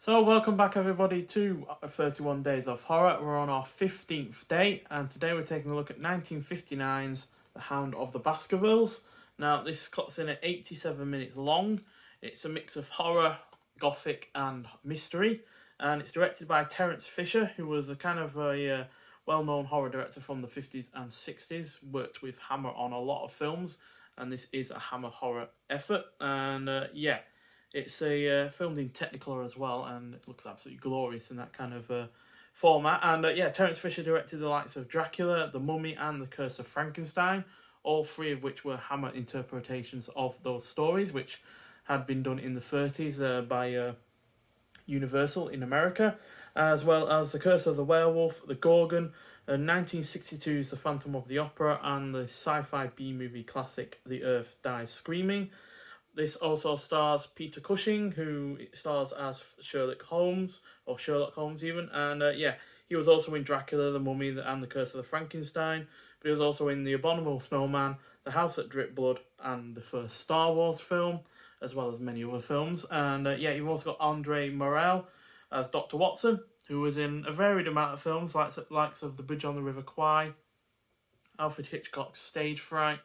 So welcome back everybody to 31 Days of Horror. We're on our 15th day and today we're taking a look at 1959's The Hound of the Baskervilles. Now this clocks in at 87 minutes long. It's a mix of horror, gothic and mystery, and it's directed by Terence Fisher, who was a kind of a well-known horror director from the 50s and 60s, worked with Hammer on a lot of films, and this is a Hammer horror effort. And it's filmed in Technicolor as well, and it looks absolutely glorious in that kind of format. And Terence Fisher directed the likes of Dracula, The Mummy, and The Curse of Frankenstein, all three of which were Hammer interpretations of those stories, which had been done in the 30s by Universal in America, as well as The Curse of the Werewolf, The Gorgon, 1962's The Phantom of the Opera, and the sci-fi B-movie classic The Earth Dies Screaming. This also stars Peter Cushing, who stars as Sherlock Holmes even, and he was also in Dracula, The Mummy, and The Curse of the Frankenstein, but he was also in The Abominable Snowman, The House That Dripped Blood, and the first Star Wars film, as well as many other films. And you've also got Andre Morel as Dr. Watson, who was in a varied amount of films, likes of The Bridge on the River Kwai, Alfred Hitchcock's Stage Fright,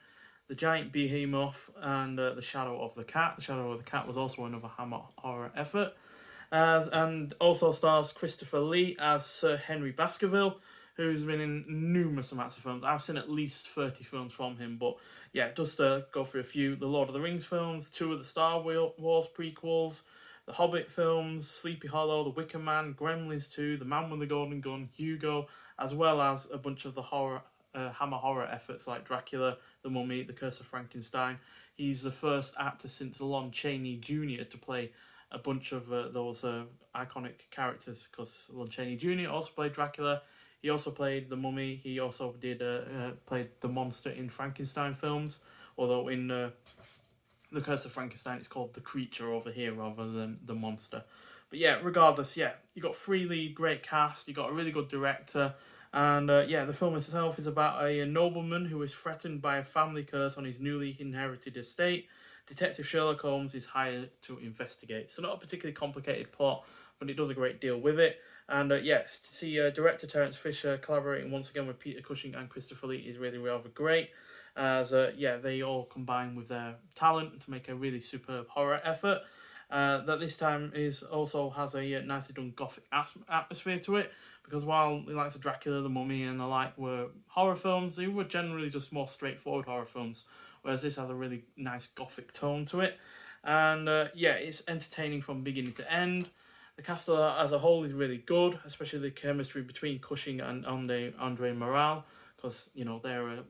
The Giant Behemoth, and The Shadow of the Cat. The Shadow of the Cat was also another Hammer horror effort. And also stars Christopher Lee as Sir Henry Baskerville, who's been in numerous amounts of films. I've seen at least 30 films from him, but yeah, just to go through a few: the Lord of the Rings films, 2 of the Star Wars prequels, the Hobbit films, Sleepy Hollow, The Wicker Man, Gremlins 2, The Man with the Golden Gun, Hugo, as well as a bunch of the Hammer horror efforts like Dracula, The Mummy, The Curse of Frankenstein. He's the first actor since Lon Chaney Jr. to play a bunch of those iconic characters, because Lon Chaney Jr. also played Dracula. He also played The Mummy. He also played the monster in Frankenstein films, although in The Curse of Frankenstein it's called The Creature over here rather than The Monster. But yeah, regardless, you got 3 lead great cast, you got a really good director. And the film itself is about a nobleman who is threatened by a family curse on his newly inherited estate. Detective Sherlock Holmes is hired to investigate. So not a particularly complicated plot, but it does a great deal with it. And to see director Terence Fisher collaborating once again with Peter Cushing and Christopher Lee is really rather great. As they all combine with their talent to make a really superb horror effort. That this time also has a nicely done gothic atmosphere to it, because while the likes of Dracula, The Mummy and the like were horror films, they were generally just more straightforward horror films, whereas this has a really nice gothic tone to it. And it's entertaining from beginning to end. The cast as a whole is really good, especially the chemistry between Cushing and Andre Morel, because they're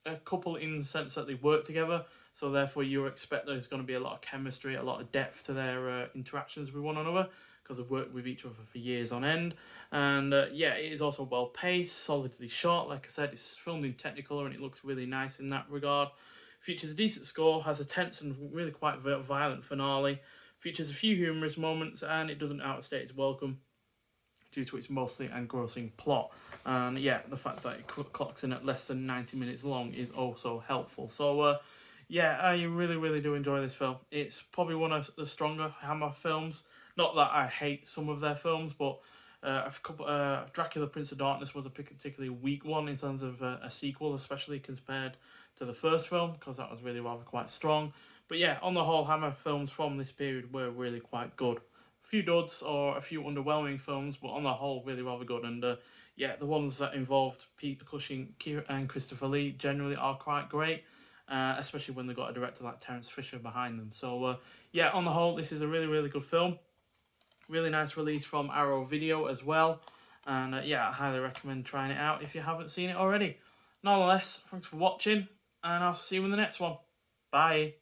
a couple in the sense that they work together, so therefore you expect there's going to be a lot of chemistry, a lot of depth to their interactions with one another, because they've worked with each other for years on end. And it is also well paced, solidly shot. Like I said, it's filmed in Technicolor and it looks really nice in that regard. Features a decent score, has a tense and really quite violent finale, features a few humorous moments, and it doesn't outstay its welcome due to its mostly engrossing plot. And the fact that it clocks in at less than 90 minutes long is also helpful. So I really do enjoy this film. It's probably one of the stronger Hammer films. Not that I hate some of their films, but Dracula Prince of Darkness was a particularly weak one in terms of a sequel, especially compared to the first film, because that was really rather quite strong. But on the whole, Hammer films from this period were really quite good. A few duds or a few underwhelming films, but on the whole, really rather good. And the ones that involved Peter Cushing and Christopher Lee generally are quite great, especially when they've got a director like Terence Fisher behind them. So on the whole, this is a really good film. Really nice release from Arrow Video as well. And I highly recommend trying it out if you haven't seen it already. Nonetheless, thanks for watching, and I'll see you in the next one. Bye.